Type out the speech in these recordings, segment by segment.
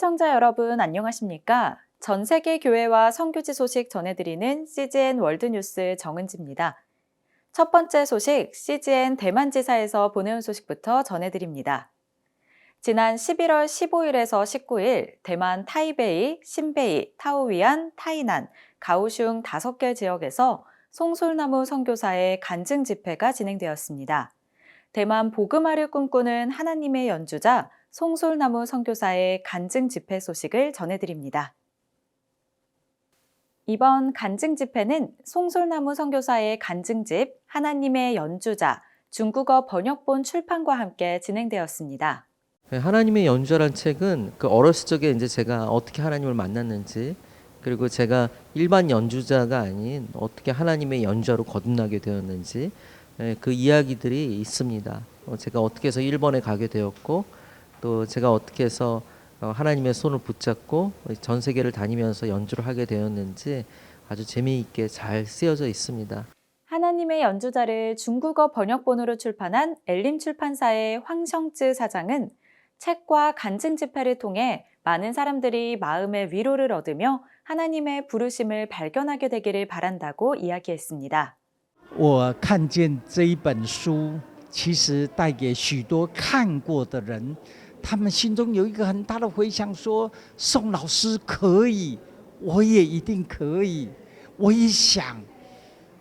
시청자 여러분 안녕하십니까? 전 세계 교회와 선교지 소식 전해드리는 CGN 월드뉴스 정은지입니다. 첫 번째 소식, CGN 대만지사에서 보내온 소식부터 전해드립니다. 지난 11월 15일에서 19일 대만 타이베이, 신베이, 타오위안, 타이난, 가오슝 5개 지역에서 송솔나무 선교사의 간증 집회가 진행되었습니다. 대만 복음화를 꿈꾸는 하나님의 연주자 송솔나무 선교사의 간증 집회 소식을 전해드립니다. 이번 간증 집회는 송솔나무 선교사의 간증집 하나님의 연주자 중국어 번역본 출판과 함께 진행되었습니다. 하나님의 연주자라는 책은 어렸을 적에 이제 제가 어떻게 하나님을 만났는지, 그리고 제가 일반 연주자가 아닌 어떻게 하나님의 연주자로 거듭나게 되었는지 그 이야기들이 있습니다. 제가 어떻게 해서 일본에 가게 되었고, 또 제가 어떻게 해서 하나님의 손을 붙잡고 전 세계를 다니면서 연주를 하게 되었는지 아주 재미있게 잘 쓰여져 있습니다. 하나님의 연주자를 중국어 번역본으로 출판한 엘림 출판사의 황성쯔 사장은 책과 간증 집회를 통해 많은 사람들이 마음의 위로를 얻으며 하나님의 부르심을 발견하게 되기를 바란다고 이야기했습니다. 我看见这一本书其实带给许多看过的人，他们心中有一个很大的回响，说宋老师可以，我也一定可以。我一想，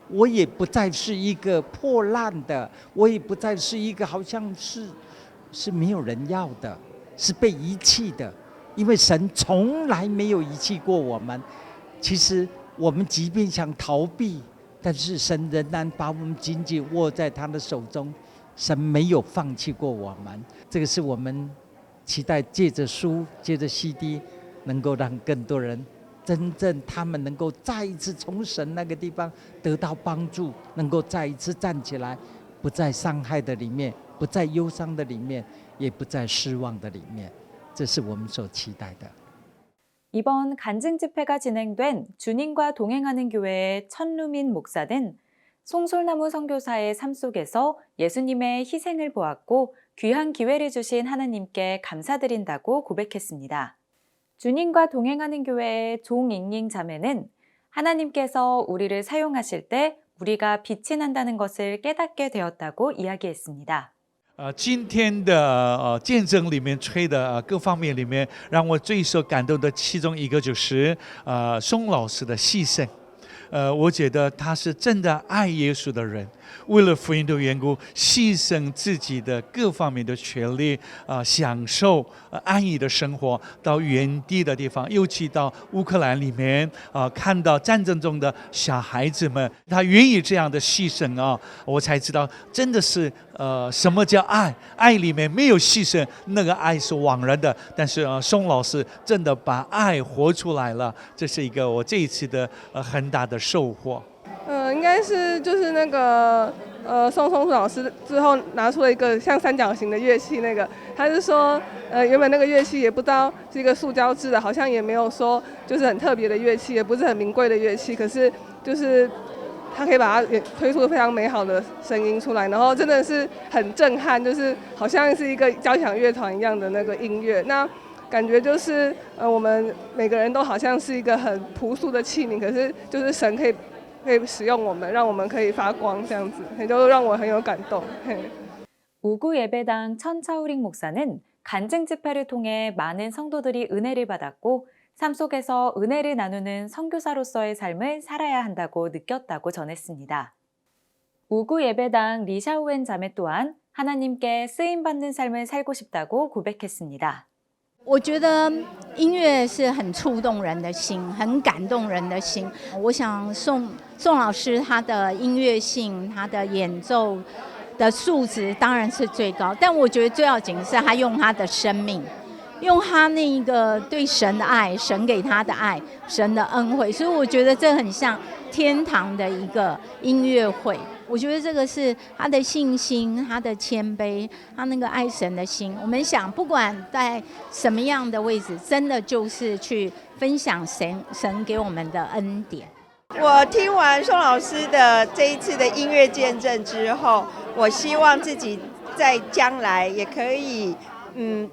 我也不再是一个破烂的，我也不再是一个好像是没有人要的，是被遗弃的，因为神从来没有遗弃过我们。其实我们即便想逃避，但是神仍然把我们紧紧握在他的手中，神没有放弃过我们。这个是我们期待借着书，借着 CD， 能够让更多人真正他们能够再一次从神那个地方得到帮助，能够再一次站起来，不在伤害的里面，不在忧伤的里面，也不在失望的里面。这是我们所期待的。 이번 간증 집회가 진행된 주님과 동행하는 교회의 천루민 목사는 송솔나무 선교사의 삶 속에서 예수님의 희생을 보았고 귀한 기회를 주신 하나님께 감사드린다고 고백했습니다. 주님과 동행하는 교회의 종잉잉 자매는 하나님께서 우리를 사용하실 때 우리가 빛이 난다는 것을 깨닫게 되었다고 이야기했습니다. 今天的见证里面吹的各方面里面，让我最受感动的其中一个就是宋老师的牺牲。我觉得他是真的爱耶稣的人，为了福音的缘故，牺牲自己的各方面的权利，享受安逸的生活，到远地的地方，尤其到乌克兰里面，看到战争中的小孩子们，他愿意这样的牺牲啊，我才知道真的是什么叫爱？爱里面没有牺牲，那个爱是枉然的。但是宋老师真的把爱活出来了，这是一个我这一次的很大的收获。应该是就是那个宋松树老师之后拿出了一个像三角形的乐器，那个他是说原本那个乐器也不知道是一个塑胶制的，好像也没有说就是很特别的乐器，也不是很名贵的乐器，可是就是他可以把它推出非常美好的声音出来，然后真的是很震撼，就是好像是一个交响乐团一样的那个音乐。那感觉就是我们每个人都好像是一个很朴素的器皿，可是就是神可以使用我们，让我们可以发光，这样子，也就让我很有感动。 우구 예배당 천차우링 목사는 간증 집회를 통해 많은 성도들이 은혜를 받았고 삶 속에서 은혜를 나누는 선교사로서의 삶을 살아야 한다고 느꼈다고 전했습니다. 우구 예배당 리샤우엔 자매 또한 하나님께 쓰임받는 삶을 살고 싶다고 고백했습니다. 我觉得音乐是很触动人的心，很感动人的心。我想宋老师他的音乐性，他的演奏的素质当然是最高，但我觉得最要紧的是他用他的生命，用他那个对神的爱，神给他的爱，神的恩惠，所以我觉得这很像天堂的一个音乐会。我觉得这个是他的信心，他的谦卑，他那个爱神的心。我们想，不管在什么样的位置，真的就是去分享神给我们的恩典。我听完宋老师的这一次的音乐见证之后，我希望自己在将来也可以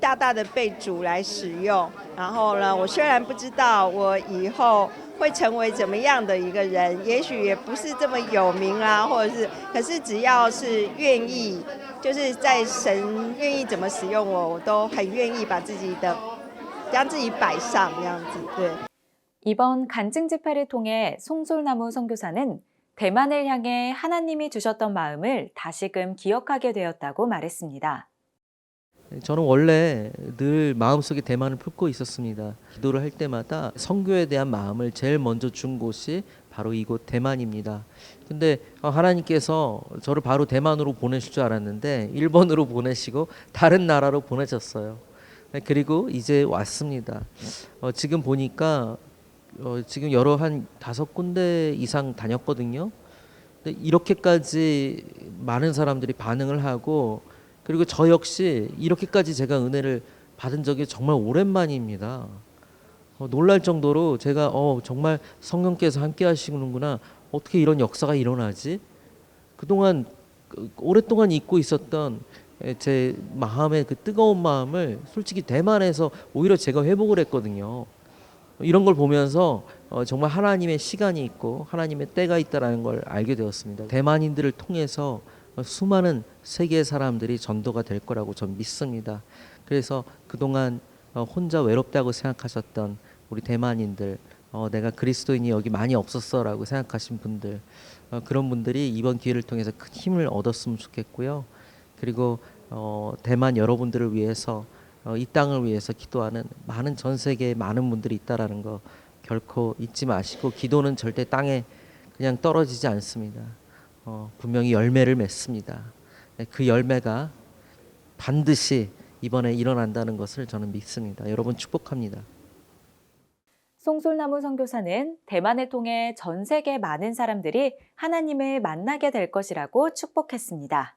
大大的被主来使用。然后呢，我虽然不知道我以后会成为怎么样的一个人，也许也不是这么有名啊，或者是，可是只要是愿意，就是在神愿意怎么使用我，我都很愿意将自己摆上这样子，对。 이번 간증 집회를 통해 송솔나무 선교사는 대만을 향해 하나님이 주셨던 마음을 다시금 기억하게 되었다고 말했습니다. 저는 원래 늘 마음속에 대만을 품고 있었습니다. 기도를 할 때마다 선교에 대한 마음을 제일 먼저 준 곳이 바로 이곳 대만입니다. 근데 하나님께서 저를 바로 대만으로 보내실 줄 알았는데 일본으로 보내시고 다른 나라로 보내셨어요. 그리고 이제 왔습니다. 지금 보니까 지금 여러 한 5군데 이상 다녔거든요. 근데 이렇게까지 많은 사람들이 반응을 하고 그리고 저 역시 이렇게까지 제가 은혜를 받은 적이 정말 오랜만입니다. 놀랄 정도로 제가 정말 성령께서 함께 하시는구나. 어떻게 이런 역사가 일어나지? 그동안 오랫동안 잊고 있었던 제 마음의 그 뜨거운 마음을 솔직히 대만에서 오히려 제가 회복을 했거든요. 이런 걸 보면서 정말 하나님의 시간이 있고 하나님의 때가 있다는 걸 알게 되었습니다. 대만인들을 통해서 수많은 세계의 사람들이 전도가 될 거라고 전 믿습니다. 그래서 그동안 혼자 외롭다고 생각하셨던 우리 대만인들, 내가 그리스도인이 여기 많이 없었어라고 생각하신 분들, 그런 분들이 이번 기회를 통해서 큰 힘을 얻었으면 좋겠고요. 그리고 대만 여러분들을 위해서 이 땅을 위해서 기도하는 많은 전 세계에 많은 분들이 있다라는 거 결코 잊지 마시고 기도는 절대 땅에 그냥 떨어지지 않습니다. 분명히 열매를 맺습니다. 그 열매가 반드시 이번에 일어난다는 것을 저는 믿습니다. 여러분 축복합니다. 송솔나무 선교사는 대만을 통해 전 세계 많은 사람들이 하나님을 만나게 될 것이라고 축복했습니다.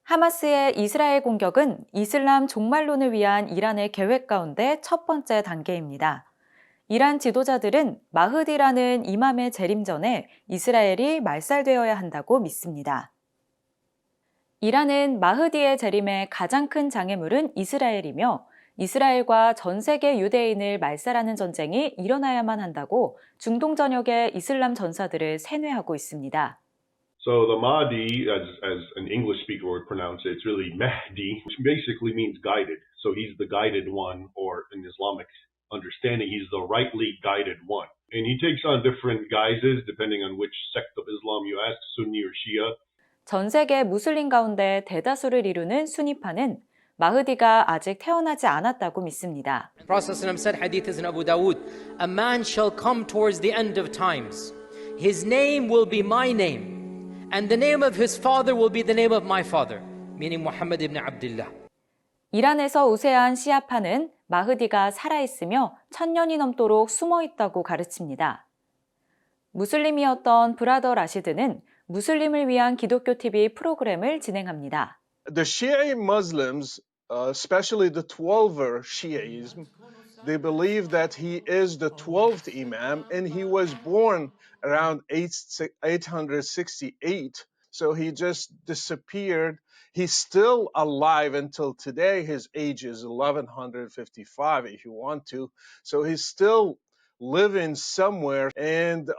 하마스의 이스라엘 공격은 이슬람 종말론을 위한 이란의 계획 가운데 첫 번째 단계입니다. 이란 지도자들은 마흐디라는 이맘의 재림 전에 이스라엘이 말살되어야 한다고 믿습니다. 이란은 마흐디의 재림의 가장 큰 장애물은 이스라엘이며 이스라엘과 전 세계 유대인을 말살하는 전쟁이 일어나야만 한다고 중동 전역의 이슬람 전사들을 세뇌하고 있습니다. So the Mahdi, as an English speaker would pronounce it, it's really Mahdi, which basically means guided. So he's the guided one, or in Islamic understanding, he's the rightly guided one. And he takes on different guises depending on which sect of Islam you ask, Sunni or Shia. 전 세계 무슬림 가운데 대다수를 이루는 수니파는 마흐디가 아직 태어나지 않았다고 믿습니다. The Prophet said, hadith is in Abu Dawood, a man shall come towards the end of times. His name will be my name. And the name of his father will be the name of my father, meaning Muhammad ibn Abdullah. 이란에서 우세한 시아파는 마흐디가 살아있으며 1000년이 넘도록 숨어있다고 가르칩니다. 무슬림이었던 브라더 라시드는 무슬림을 위한 기독교 TV 프로그램을 진행합니다. The Shia Muslims, especially the Twelver Shiaism, they believe that he is the 12th Imam and he was born around 868. So he just disappeared. He's still alive until today. His age is 1155 if you want to. So he's still living somewhere and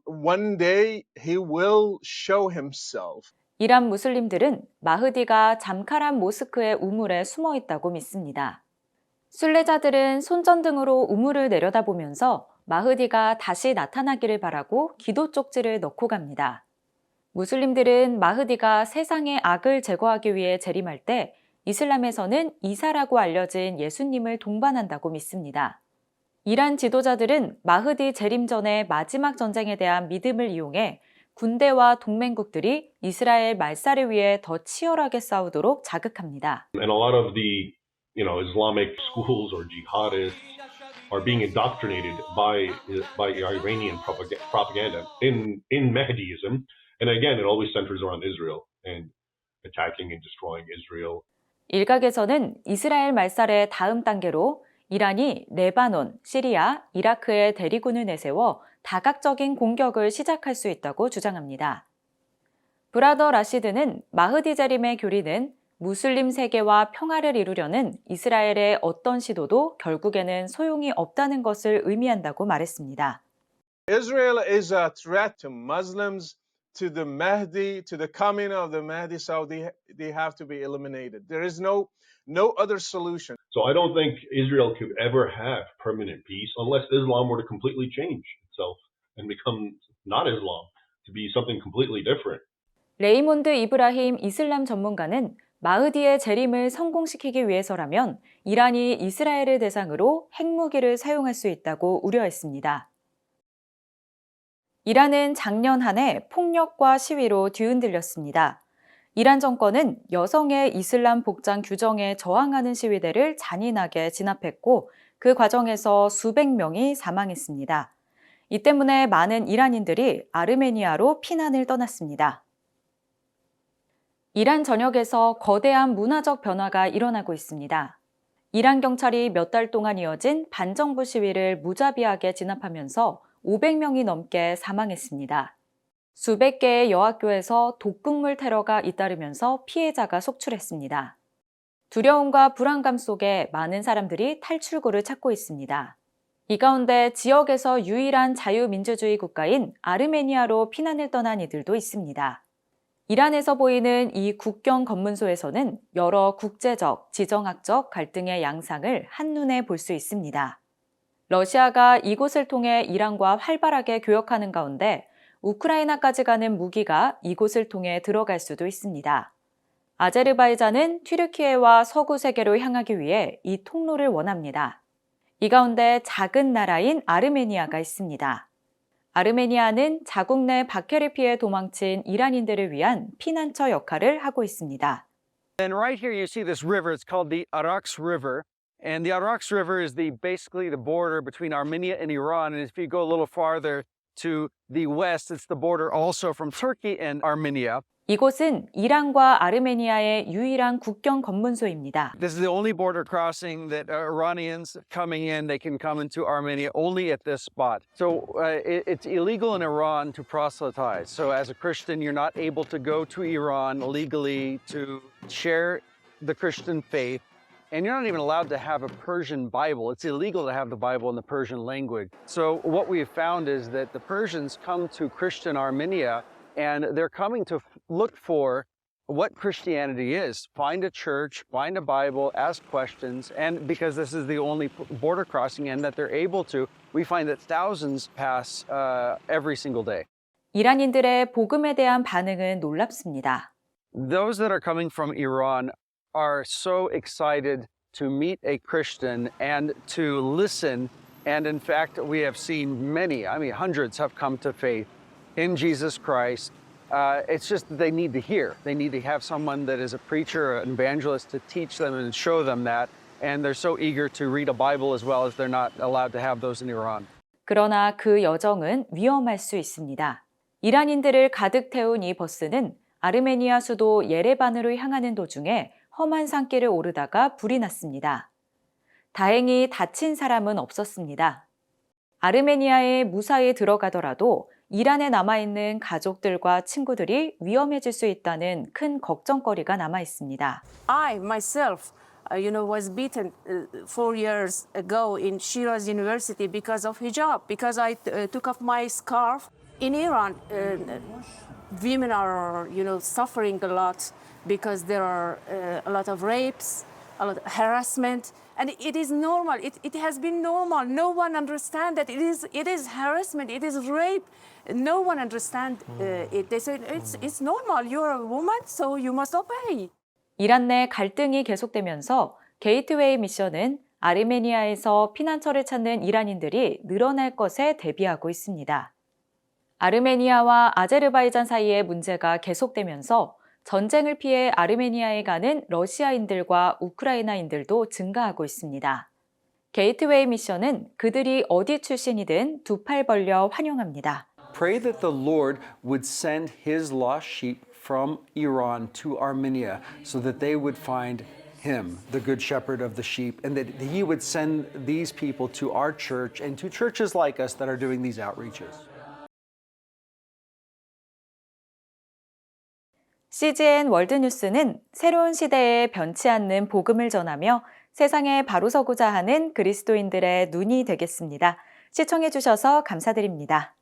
one day he will show himself. 이란 무슬림들은 마흐디가 잠카란 모스크의 우물에 숨어 있다고 믿습니다. 순례자들은 손전등으로 우물을 내려다보면서 마흐디가 다시 나타나기를 바라고 기도 쪽지를 넣고 갑니다. 무슬림들은 마흐디가 세상의 악을 제거하기 위해 재림할 때 이슬람에서는 이사라고 알려진 예수님을 동반한다고 믿습니다. 이란 지도자들은 마흐디 재림 전의 마지막 전쟁에 대한 믿음을 이용해 군대와 동맹국들이 이스라엘 말살을 위해 더 치열하게 싸우도록 자극합니다. And a lot of the, Islamic schools or jihadists are being indoctrinated by Iranian propaganda in Mahdiism. And again, it always centers around Israel and attacking and destroying Israel. 일각에서는 이스라엘 말살의 다음 단계로 이란이 레바논, 시리아, 이라크에 대리군을 내세워 다각적인 공격을 시작할 수 있다고 주장합니다. 브라더 라시드는 마흐디 재림의 교리는 무슬림 세계와 평화를 이루려는 이스라엘의 어떤 시도도 결국에는 소용이 없다는 것을 의미한다고 말했습니다. Israel is a threat to Muslims, to the Mahdi, to the coming of the Mahdi, so they have to be eliminated. There is no other solution. So I don't think Israel could ever have permanent peace unless Islam were to completely change itself and become not Islam, to be something completely different. 레이몬드 이브라힘 이슬람 전문가는 마흐디의 재림을 성공시키기 위해서라면 이란이 이스라엘을 대상으로 핵무기를 사용할 수 있다고 우려했습니다. 이란은 작년 한 해 폭력과 시위로 뒤흔들렸습니다. 이란 정권은 여성의 이슬람 복장 규정에 저항하는 시위대를 잔인하게 진압했고 그 과정에서 수백 명이 사망했습니다. 이 때문에 많은 이란인들이 아르메니아로 피난을 떠났습니다. 이란 전역에서 거대한 문화적 변화가 일어나고 있습니다. 이란 경찰이 몇 달 동안 이어진 반정부 시위를 무자비하게 진압하면서 500명이 넘게 사망했습니다. 수백 개의 여학교에서 독극물 테러가 잇따르면서 피해자가 속출했습니다. 두려움과 불안감 속에 많은 사람들이 탈출구를 찾고 있습니다. 이 가운데 지역에서 유일한 자유민주주의 국가인 아르메니아로 피난을 떠난 이들도 있습니다. 이란에서 보이는 이 국경 검문소에서는 여러 국제적, 지정학적 갈등의 양상을 한눈에 볼 수 있습니다. 러시아가 이곳을 통해 이란과 활발하게 교역하는 가운데 우크라이나까지 가는 무기가 이곳을 통해 들어갈 수도 있습니다. 아제르바이잔은 튀르키예와 서구 세계로 향하기 위해 이 통로를 원합니다. 이 가운데 작은 나라인 아르메니아가 있습니다. 아르메니아는 자국 내 박해를 피해 도망친 이란인들을 위한 피난처 역할을 하고 있습니다. And right here you see this river. It's called the Araks River. And the Araks River is basically the border between Armenia and Iran. And if you go a little farther to the west, it's the border also from Turkey and Armenia. 이곳은 이란과 아르메니아의 유일한 국경 검문소입니다. This is the only border crossing that Iranians coming in, they can come into Armenia only at this spot. So it's illegal in Iran to proselytize. So as a Christian, you're not able to go to Iran legally to share the Christian faith. And you're not even allowed to have a Persian Bible. It's illegal to have the Bible in the Persian language. So what we've found is that the Persians come to Christian Armenia and they're coming to look for what Christianity is. Find a church, find a Bible, ask questions, and because this is the only border crossing and that they're able to, we find that thousands pass every single day. 이란인들의 복음에 대한 반응은 놀랍습니다. Those that are coming from Iran are so excited to meet a Christian and to listen. And in fact, we have seen many, hundreds have come to faith in Jesus Christ. It's just that they need to hear. They need to have someone that is a preacher, an evangelist to teach them and show them that. And they're so eager to read a Bible as well as they're not allowed to have those in Iran. 그러나 그 여정은 위험할 수 있습니다. 이란인들을 가득 태운 이 버스는 아르메니아 수도 예레반으로 향하는 도중에 험한 산길을 오르다가 불이 났습니다. 다행히 다친 사람은 없었습니다. 아르메니아에 무사히 들어가더라도 이란에 남아있는 가족들과 친구들이 위험해질 수 있다는 큰 걱정거리가 남아 있습니다. I myself, was beaten 4 years ago in Shiraz University because of hijab, because I took off my scarf. In Iran, women are, suffering a lot because there are a lot of rapes, a lot of harassment, and it is normal. It has been normal. No one understands that it is harassment. It is rape. No one understands it. They say it's normal. You're a woman, so you must obey. 이란 내 갈등이 계속되면서 게이트웨이 미션은 아르메니아에서 피난처를 찾는 이란인들이 늘어날 것에 대비하고 있습니다. 아르메니아와 아제르바이잔 사이의 문제가 계속되면서 전쟁을 피해 아르메니아에 가는 러시아인들과 우크라이나인들도 증가하고 있습니다. 게이트웨이 미션은 그들이 어디 출신이든 두 팔 벌려 환영합니다. Pray that the Lord would send his lost sheep from Iran to Armenia so that they would find him, the good shepherd of the sheep, and that he would send these people to our church and to churches like us that are doing these outreaches. CGN 월드뉴스는 새로운 시대에 변치 않는 복음을 전하며 세상에 바로 서고자 하는 그리스도인들의 눈이 되겠습니다. 시청해 주셔서 감사드립니다.